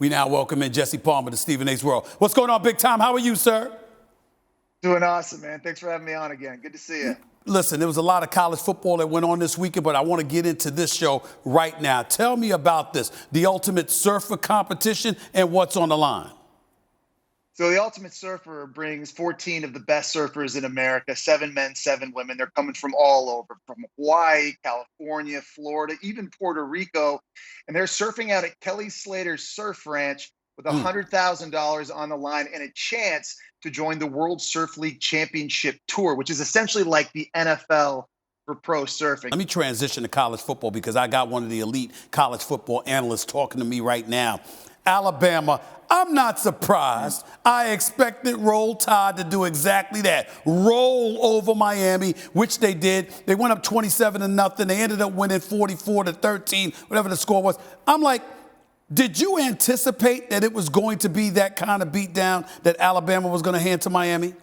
We now welcome in Jesse Palmer to Stephen A's World. What's going on, big time? How are you, sir? Doing awesome, man. Thanks for having me on again. Good to see you. Listen, there was a lot of college football that went on this weekend, but I want to get into this show right now. Tell me about this, the Ultimate Surfer competition, and what's on the line. So the Ultimate Surfer brings 14 of the best surfers in America, 7 men, 7 women. They're coming from all over, from Hawaii, California, Florida, even Puerto Rico. And they're surfing out at Kelly Slater's Surf Ranch with $100,000 on the line and a chance to join the World Surf League Championship Tour, which is essentially like the NFL for pro surfing. Let me transition to college football because I got one of the elite college football analysts talking to me right now. Alabama, I'm not surprised. I expected Roll Tide to do exactly that. Roll over Miami, which they did. They went up 27-0. They ended up winning 44-13, whatever the score was. I'm like, did you anticipate that it was going to be that kind of beatdown that Alabama was going to hand to Miami?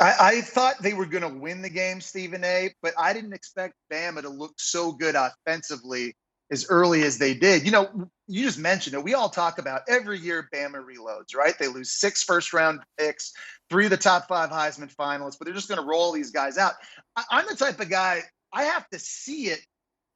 I thought they were going to win the game, Stephen A., but I didn't expect Bama to look so good offensively as early as they did. You know, you just mentioned it. We all talk about every year Bama reloads, right? They lose 6 first-round picks, 3 of the top 5 Heisman finalists, but they're just going to roll these guys out. I'm the type of guy, I have to see it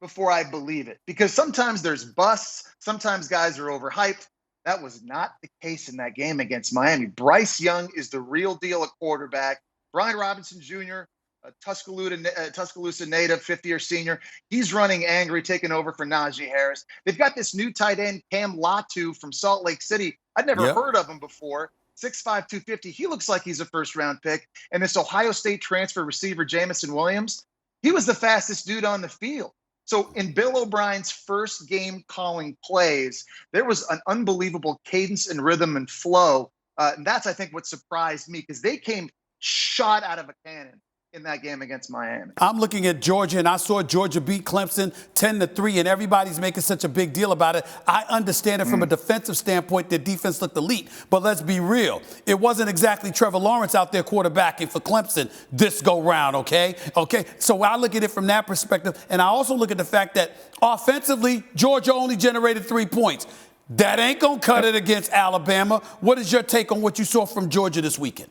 before I believe it, because sometimes there's busts, sometimes guys are overhyped. That was not the case in that game against Miami. Bryce Young is the real deal at quarterback. Brian Robinson Jr., a Tuscaloosa native, 5th-year senior. He's running angry, taking over for Najee Harris. They've got this new tight end, Cam Latu from Salt Lake City. I'd never heard of him before. 6'5", 250. He looks like he's a first-round pick. And this Ohio State transfer receiver, Jamison Williams, he was the fastest dude on the field. So in Bill O'Brien's first game calling plays, there was an unbelievable cadence and rhythm and flow. And that's, I think, what surprised me, because they came shot out of a cannon in that game against Miami. I'm looking at Georgia, and I saw Georgia beat Clemson 10-3, and everybody's making such a big deal about it. I understand it from a defensive standpoint. Their defense looked elite, but let's be real. It wasn't exactly Trevor Lawrence out there quarterbacking for Clemson this go round, okay? So I look at it from that perspective, and I also look at the fact that offensively, Georgia only generated 3 points. That ain't going to cut it against Alabama. What is your take on what you saw from Georgia this weekend?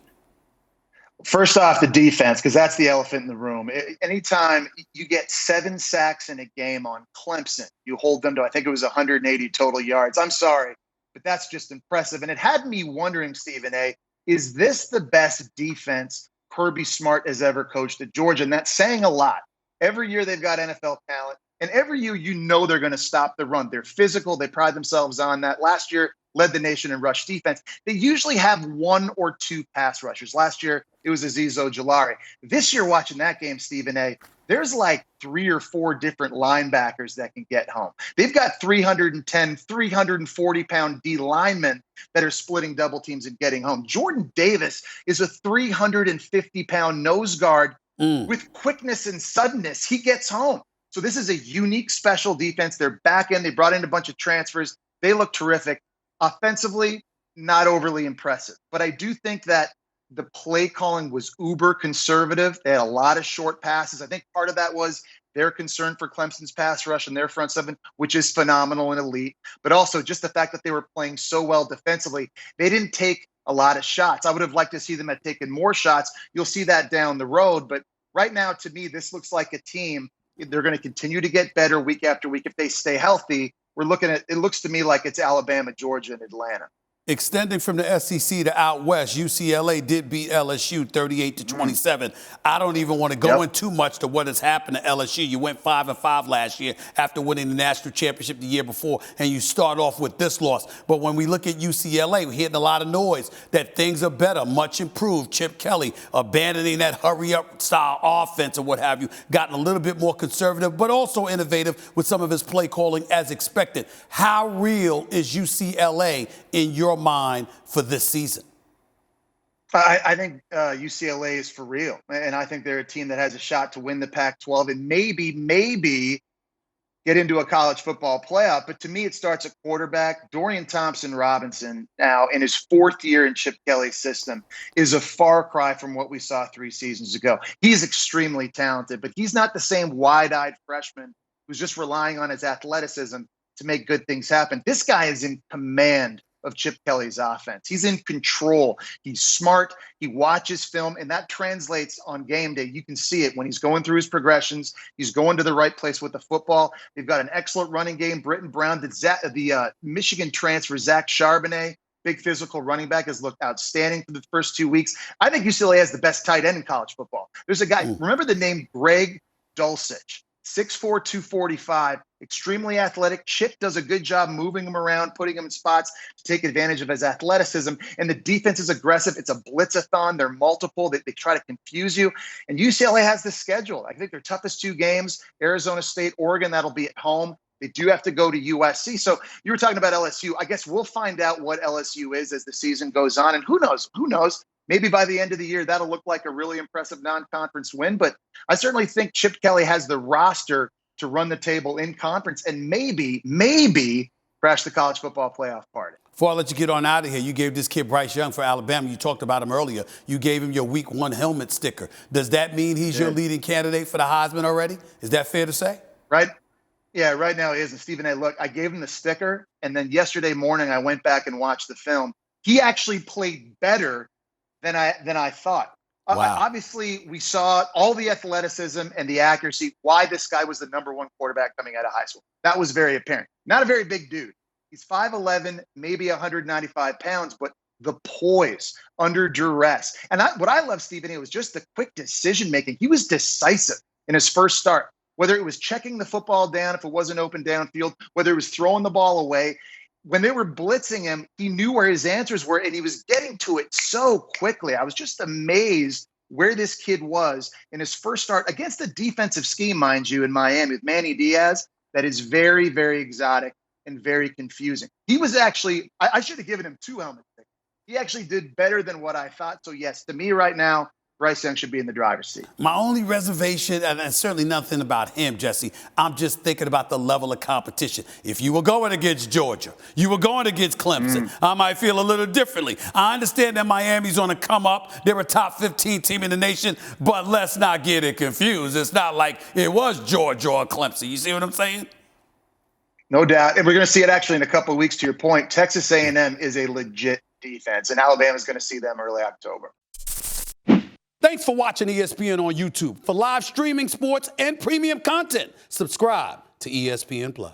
First off, the defense, because that's the elephant in the room. Anytime you get 7 sacks in a game on Clemson, you hold them to, I think it was 180 total yards. I'm sorry, but that's just impressive. And it had me wondering, Stephen A., is this the best defense Kirby Smart has ever coached at Georgia? And that's saying a lot. Every year they've got NFL talent, and every year you know they're going to stop the run. They're physical. They pride themselves on that. Last year, led the nation in rush defense. They usually have 1 or 2 pass rushers. Last year, it was Azeez Ojulari. This year, watching that game, Stephen A., there's like 3 or 4 different linebackers that can get home. They've got 310, 340-pound D linemen that are splitting double teams and getting home. Jordan Davis is a 350-pound nose guard with quickness and suddenness. He gets home. So this is a unique special defense. They're back in. They brought in a bunch of transfers. They look terrific. Offensively, not overly impressive. But I do think that the play calling was uber conservative. They had a lot of short passes. I think part of that was their concern for Clemson's pass rush and their front seven, which is phenomenal and elite. But also just the fact that they were playing so well defensively. They didn't take a lot of shots. I would have liked to see them have taken more shots. You'll see that down the road. But right now, to me, this looks like a team. They're going to continue to get better week after week if they stay healthy. We're looking at, it looks to me like it's Alabama, Georgia, and Atlanta. Extending from the SEC to out west, UCLA did beat LSU 38-27. I don't even want to go in too much to what has happened to LSU. You went 5-5 last year after winning the national championship the year before, and you start off with this loss. But when we look at UCLA, we're hearing a lot of noise that things are better, much improved. Chip Kelly abandoning that hurry-up style offense or what have you, gotten a little bit more conservative, but also innovative with some of his play calling as expected. How real is UCLA in your mind for this season? I think UCLA is for real. And I think they're a team that has a shot to win the Pac-12 and maybe get into a college football playoff. But to me, it starts at quarterback. Dorian Thompson-Robinson, now in his 4th year in Chip Kelly's system, is a far cry from what we saw 3 seasons ago. He's extremely talented, but he's not the same wide-eyed freshman who's just relying on his athleticism to make good things happen. This guy is in command of Chip Kelly's offense. He's in control. He's smart. He watches film, and that translates on game day. You can see it when he's going through his progressions. He's going to the right place with the football. They've got an excellent running game. Britton Brown, the Michigan transfer, Zach Charbonnet, big physical running back, has looked outstanding for the first 2 weeks. I think UCLA has the best tight end in college football. There's a guy, remember the name Greg Dulcich, 6'4", 245, extremely athletic. Chip does a good job moving him around, putting him in spots to take advantage of his athleticism. And the defense is aggressive. It's a blitzathon. They're multiple. They try to confuse you. And UCLA has the schedule. I think their toughest 2 games, Arizona State, Oregon, that'll be at home. They do have to go to USC. So you were talking about LSU. I guess we'll find out what LSU is as the season goes on. And who knows? Who knows? Maybe by the end of the year, that'll look like a really impressive non-conference win. But I certainly think Chip Kelly has the roster to run the table in conference and maybe crash the college football playoff party. Before I let you get on out of here, you gave this kid Bryce Young for Alabama. You talked about him earlier. You gave him your week 1 helmet sticker. Does that mean he's your leading candidate for the Heisman already? Is that fair to say? Right. Yeah, right now he is. And Stephen A., look, I gave him the sticker, and then yesterday morning I went back and watched the film. He actually played better than I thought. Wow. Obviously, we saw all the athleticism and the accuracy, why this guy was the #1 quarterback coming out of high school. That was very apparent. Not a very big dude. He's 5'11", maybe 195 pounds, but the poise under duress. And what I love, Stephen A., was just the quick decision-making. He was decisive in his first start, whether it was checking the football down if it wasn't open downfield, whether it was throwing the ball away. When they were blitzing him, he knew where his answers were, and he was getting to it so quickly. I was just amazed where this kid was in his first start against a defensive scheme, mind you, in Miami with Manny Diaz that is very, very exotic and very confusing. He was actually, I should have given him 2 helmets. He actually did better than what I thought. So, yes, to me right now, Bryce Young should be in the driver's seat. My only reservation, and certainly nothing about him, Jesse, I'm just thinking about the level of competition. If you were going against Georgia, you were going against Clemson, I might feel a little differently. I understand that Miami's on a come up. They're a top 15 team in the nation, but let's not get it confused. It's not like it was Georgia or Clemson. You see what I'm saying? No doubt. And we're going to see it actually in a couple of weeks, to your point. Texas A&M is a legit defense, and Alabama's going to see them early October. Thanks for watching ESPN on YouTube. For live streaming, sports, and premium content, subscribe to ESPN+.